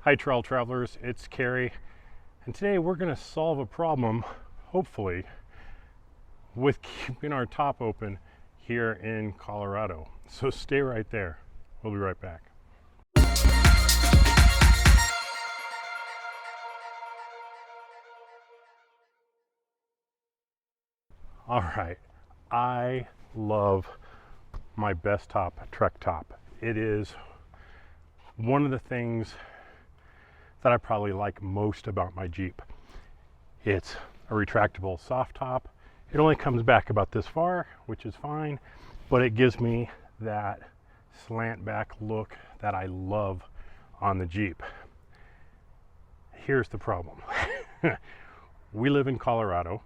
Hi trail travelers, it's Carrie, and today we're going to solve a problem, hopefully, with keeping our top open here in Colorado. So stay right there. We'll be right back. All right, I love my best top, TrekTop. It is one of the things that I probably like most about my Jeep. It's a retractable soft top. It only comes back about this far, which is fine, but it gives me that slant back look that I love on the Jeep. Here's the problem. We live in Colorado,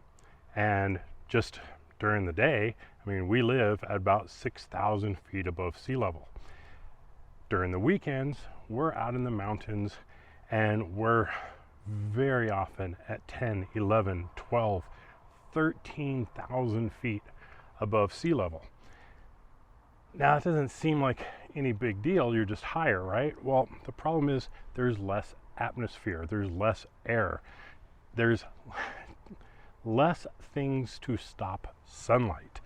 and just during the day, I mean, we live at about 6,000 feet above sea level. During the weekends, we're out in the mountains, and we're very often at 10, 11, 12, 13,000 feet above sea level. Now, it doesn't seem like any big deal. You're just higher, right? Well, the problem is there's less atmosphere. There's less air. There's less things to stop sunlight.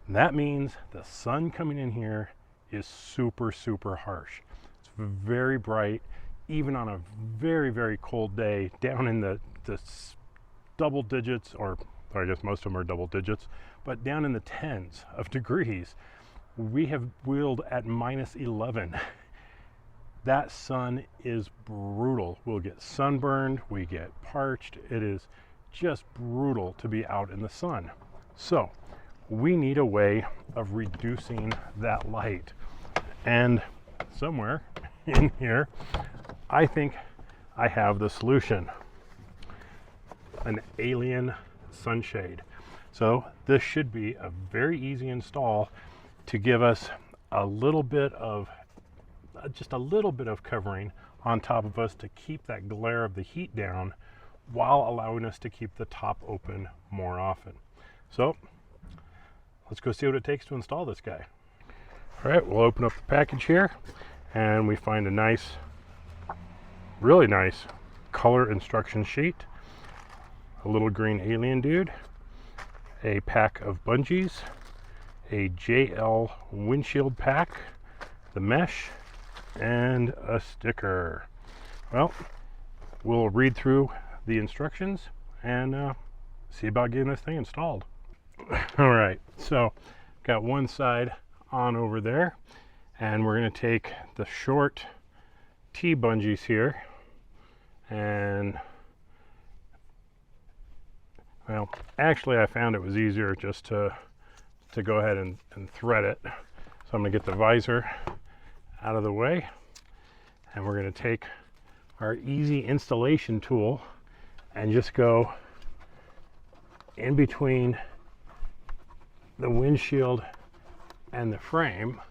That means the sun coming in here is super, super harsh. It's very bright. Even on a very, very cold day, down in the double digits, or I guess most of them are double digits, but down in the tens of degrees, we have wheeled at -11. That sun is brutal. We'll get sunburned, we get parched. It is just brutal to be out in the sun. So we need a way of reducing that light. And somewhere in here, I think I have the solution. An Alien Sunshade. So this should be a very easy install to give us a little bit of, just a little bit of covering on top of us to keep that glare of the heat down while allowing us to keep the top open more often. So let's go see what it takes to install this guy. All right, we'll open up the package here, and we find a nice, really nice color instruction sheet, a little green alien dude, a pack of bungees, a JL windshield pack, the mesh, and a sticker. Well, we'll read through the instructions and see about getting this thing installed. All right, so got one side on over there, and we're going to take the short T bungees here, and well, actually I found it was easier just to go ahead and thread it. So I'm going to get the visor out of the way, and we're going to take our easy installation tool and just go in between the windshield and the frame.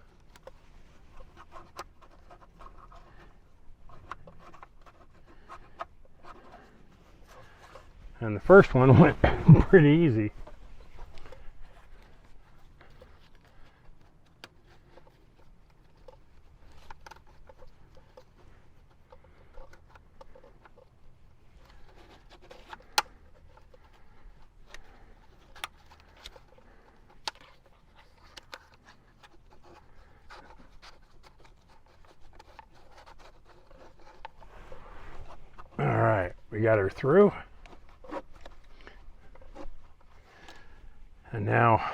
And the first one went pretty easy. All right, we got her through. And now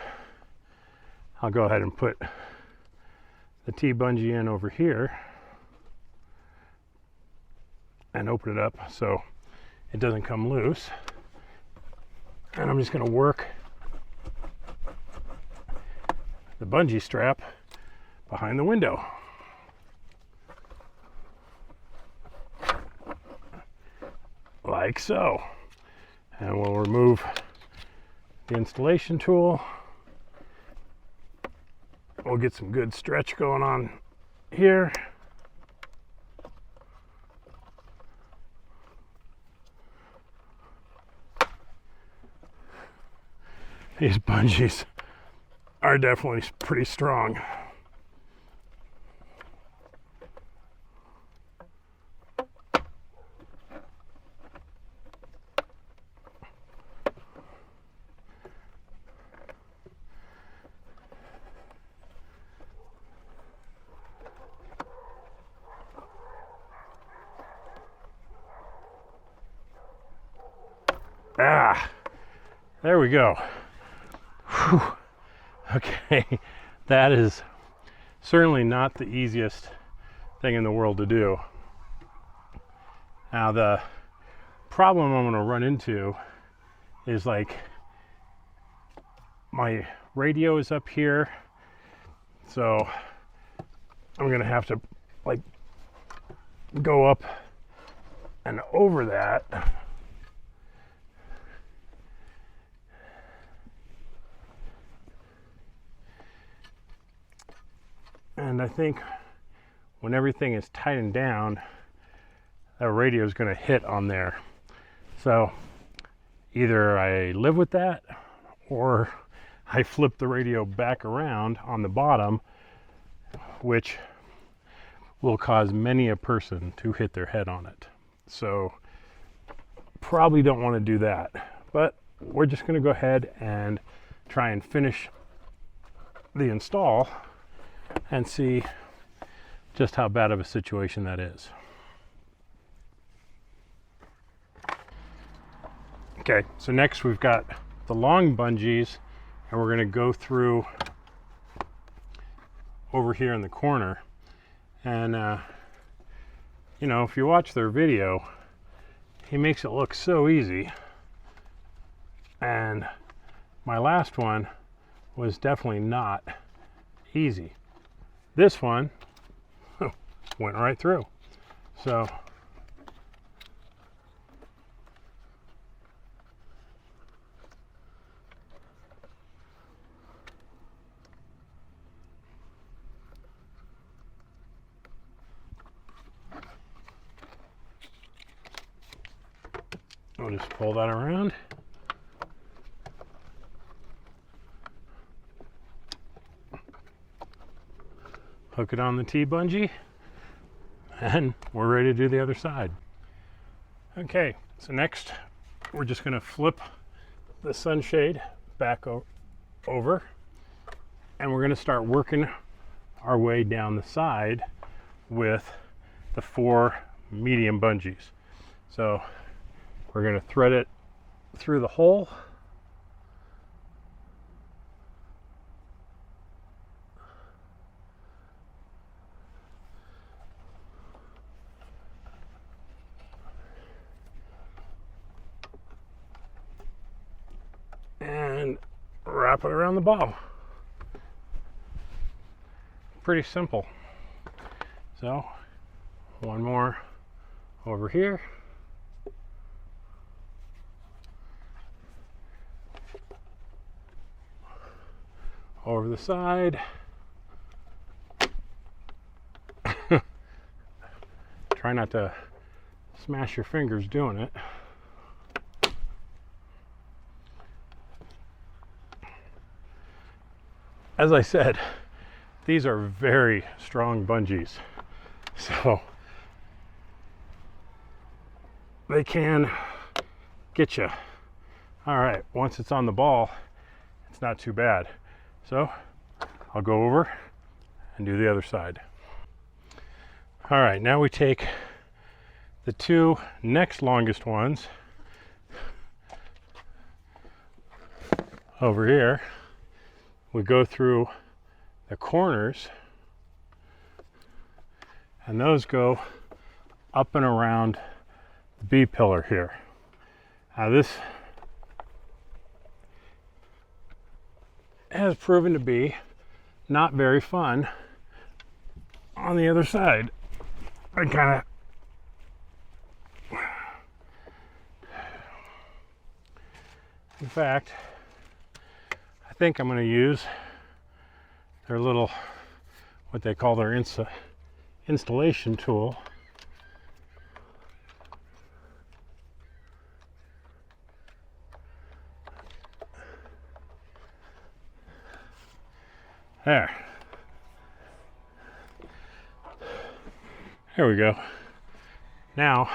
I'll go ahead and put the T-bungee in over here and open it up so it doesn't come loose. And I'm just going to work the bungee strap behind the window. Like so. And we'll remove the installation tool. We'll get some good stretch going on here. These bungees are definitely pretty strong. Ah, there we go. Whew. Okay, that is certainly not the easiest thing in the world to do. Now the problem I'm going to run into is like my radio is up here, so I'm going to have to like go up and over that. And I think when everything is tightened down, that radio is going to hit on there. So either I live with that or I flip the radio back around on the bottom, which will cause many a person to hit their head on it. So probably don't want to do that. But we're just going to go ahead and try and finish the install and see just how bad of a situation that is. Okay, so next we've got the long bungees, and we're going to go through over here in the corner. And you know, if you watch their video, he makes it look so easy, and my last one was definitely not easy. This one went right through. So I'll just pull that around. Hook it on the T-bungee, and we're ready to do the other side. Okay, so next we're just going to flip the sunshade back over, and we're going to start working our way down the side with the 4 medium bungees. So we're going to thread it through the hole. And wrap it around the ball. Pretty simple. So one more over here. Over the side. Try not to smash your fingers doing it. As I said, these are very strong bungees, so they can get you. All right, once it's on the ball, it's not too bad. So I'll go over and do the other side. All right, now we take the 2 next longest ones over here. We go through the corners, and those go up and around the B pillar here. Now this has proven to be not very fun on the other side. I kind of, in fact, I think I'm going to use their little, what they call their installation tool. There we go. Now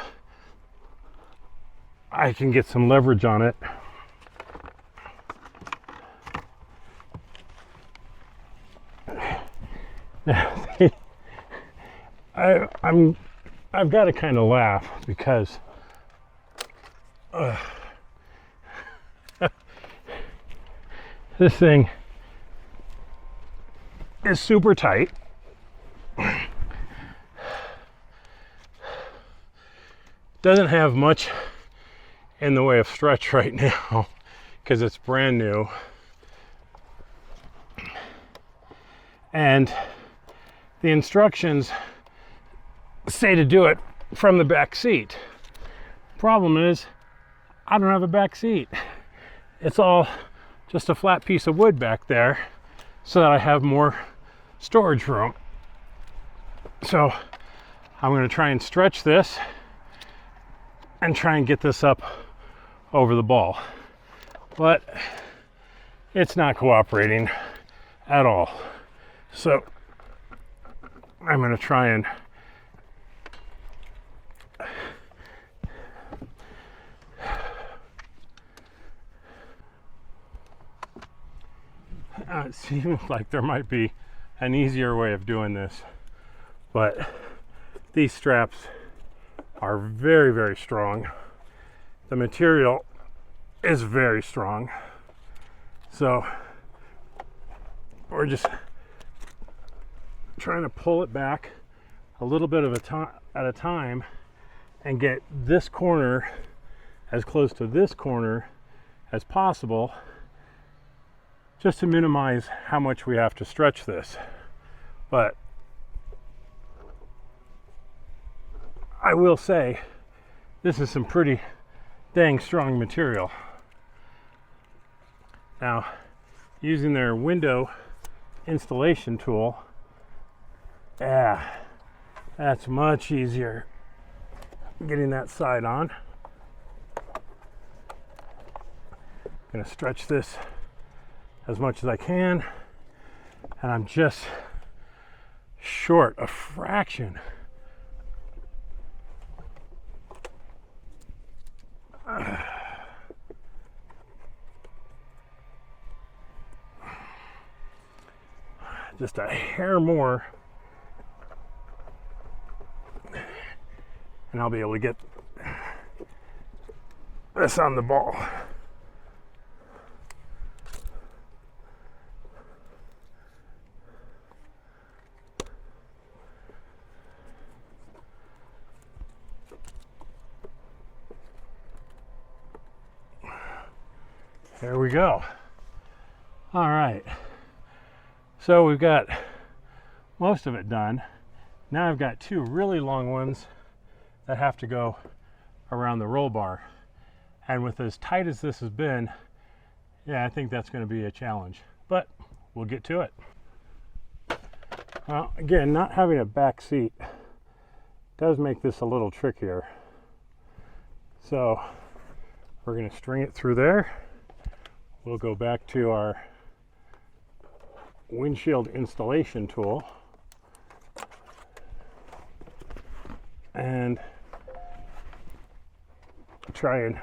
I can get some leverage on it. I've got to kind of laugh because This thing is super tight. Doesn't have much in the way of stretch right now because it's brand new. And the instructions say to do it from the back seat. Problem is, I don't have a back seat. It's all just a flat piece of wood back there so that I have more storage room. So I'm going to try and stretch this and try and get this up over the ball. But it's not cooperating at all. So I'm going to try and it seems like there might be an easier way of doing this, but these straps are very, very strong. The material is very strong. So we're just trying to pull it back a little bit at a time and get this corner as close to this corner as possible, just to minimize how much we have to stretch this. But I will say this is some pretty dang strong material. Now, using their window installation tool, that's much easier getting that side on. I'm going to stretch this as much as I can, and I'm just short a fraction. Just a hair more, and I'll be able to get this on the ball. There we go. All right. So we've got most of it done. Now I've got two really long ones that have to go around the roll bar. And with as tight as this has been, yeah, I think that's going to be a challenge. But we'll get to it. Well, again, not having a back seat does make this a little trickier. So we're going to string it through there. We'll go back to our windshield installation tool and try and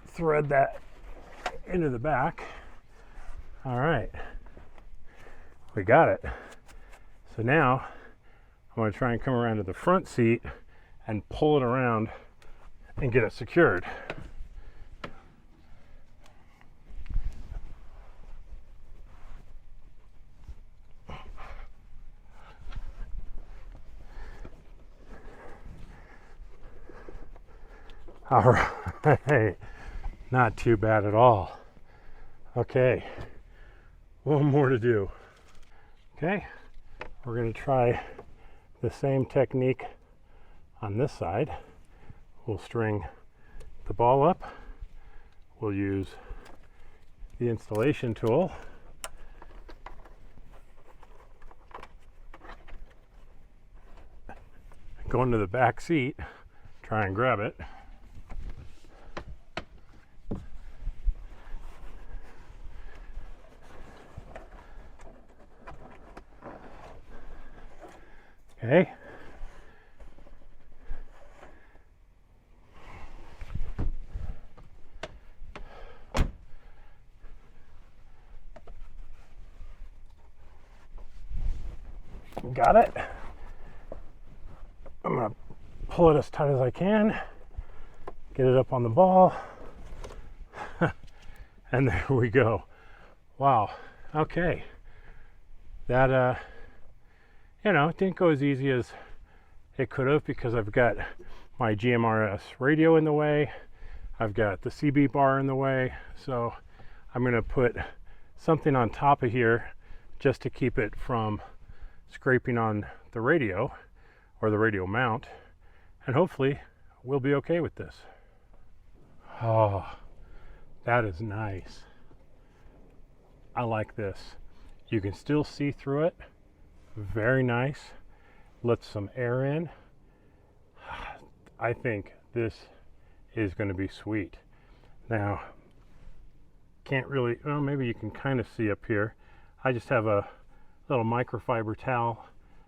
thread that into the back. All right, we got it. So now I'm going to try and come around to the front seat and pull it around and get it secured. All right, not too bad at all. Okay, one more to do. Okay, we're going to try the same technique on this side. We'll string the ball up. We'll use the installation tool. Go into the back seat, try and grab it. Okay. Got it. I'm going to pull it as tight as I can, get it up on the ball, And there we go. Wow. Okay. That, you know, it didn't go as easy as it could have because I've got my GMRS radio in the way. I've got the CB bar in the way. So I'm going to put something on top of here just to keep it from scraping on the radio or the radio mount. And hopefully we'll be okay with this. Oh, that is nice. I like this. You can still see through it. Very nice. Let some air in. I think this is going to be sweet. Now, can't really, well, maybe you can kind of see up here. I just have a little microfiber towel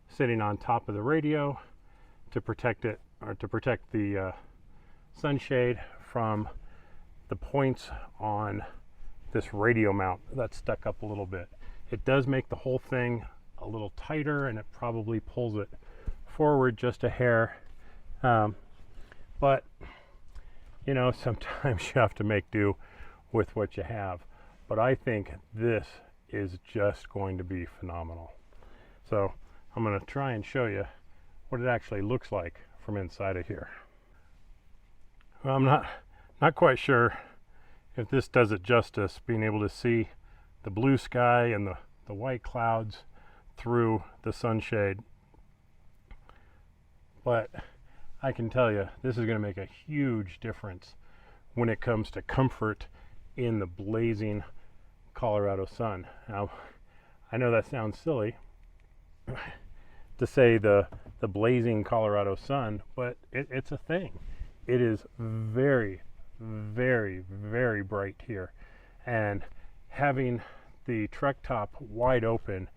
sitting on top of the radio to protect it, or to protect the sunshade from the points on this radio mount that's stuck up a little bit. It does make the whole thing a little tighter, and it probably pulls it forward just a hair. But you know, sometimes you have to make do with what you have. But I think this is just going to be phenomenal. So I'm going to try and show you what it actually looks like from inside of here. Well, I'm not quite sure if this does it justice, being able to see the blue sky and the white clouds through the sunshade. But I can tell you, this is going to make a huge difference when it comes to comfort in the blazing Colorado sun. Now, I know that sounds silly to say the blazing Colorado sun, but it's a thing. It is very, very, very bright here. And having the TrekTop wide open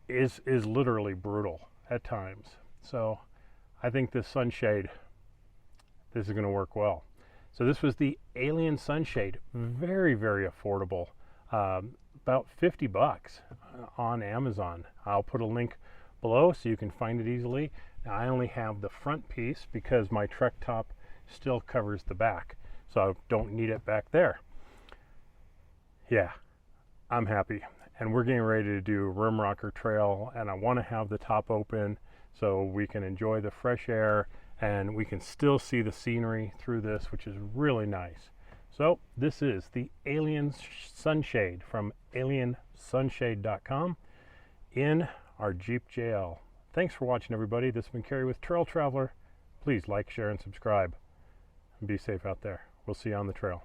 is literally brutal at times. So I think this sunshade, this is going to work well. So this was the Alien Sunshade, very, very affordable, about 50 bucks on Amazon. I'll put a link below so you can find it easily. Now, I only have the front piece because my TrekTop still covers the back, so I don't need it back there. Yeah, I'm happy. And we're getting ready to do Rim Rocker Trail, and I want to have the top open so we can enjoy the fresh air and we can still see the scenery through this, which is really nice. So this is the Alien Sunshade from aliensunshade.com in our Jeep JL. Thanks for watching, everybody. This has been Kerry with Trail Traveler. Please like, share, and subscribe. And be safe out there. We'll see you on the trail.